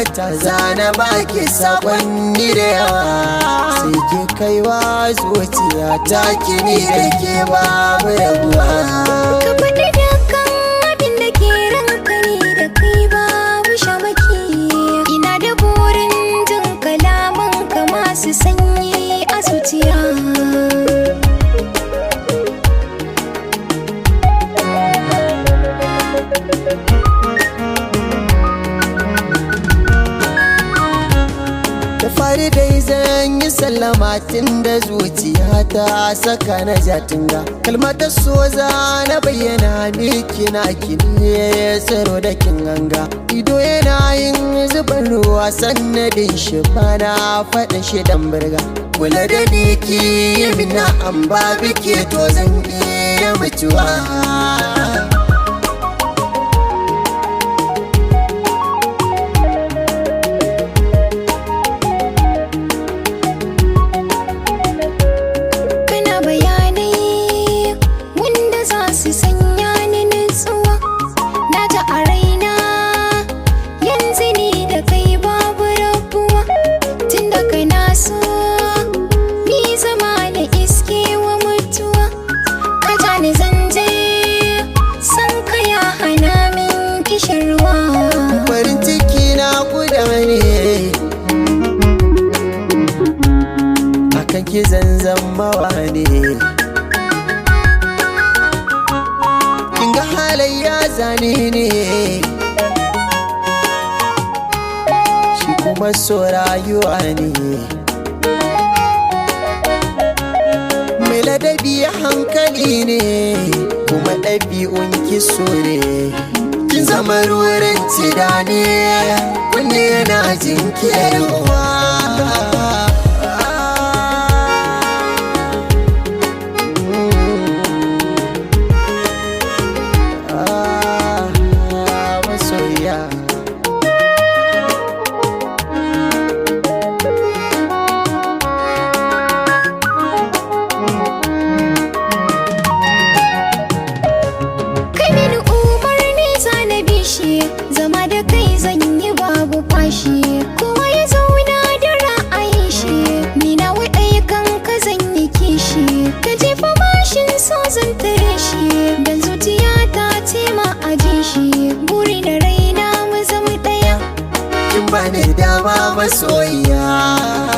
bukata zana baki sakonni da yawa sai ki kaiwa zuciya ta kini da ke babu rabuwa. Ka faɗi dukkan abin da ke ranka ne da kai babu shamaki. Ina da burin jin kalaman ka masu sanyi a zuciya. Da fari dai zan yi sallama tun da zuciya ta saka na jatinga. Kalmatar so za na bayyana miki na kini tsaro da kin ganga. Ido yana yin zuban ruwa sannadin shi bana faɗin shi dan birga. Kula da ni ki yi mina an ba bike to zan iya mutuwa. Su sanya ni nutsuwa na ta a raina yanzu ni da kai babu rabuwa. Tun da kana so ni zama da iske wa mutuwa. Ka ja ni zanje san ka ya hana min kishirwa. Farin ciki na guda ne akan ki zanzan mawa ne. Kinga halayya zane ne shi kuma so rayuwa ne. Mai ladabi hankali ne kuma ɗabi'un kiso ne. Kin zama ruwan tidane wanda yana jinkirwa. Zama da kai zan yi babu fashi. Kowa ya zauna da ra'ayin shi. Ni na waɗai kan ka zan yi kishi. Ka jefa mashin so zan tare shi. Dan zuciya ta tema a ji shi. Buri da raina mu zama ɗaya. Kin bani dama masoyiya.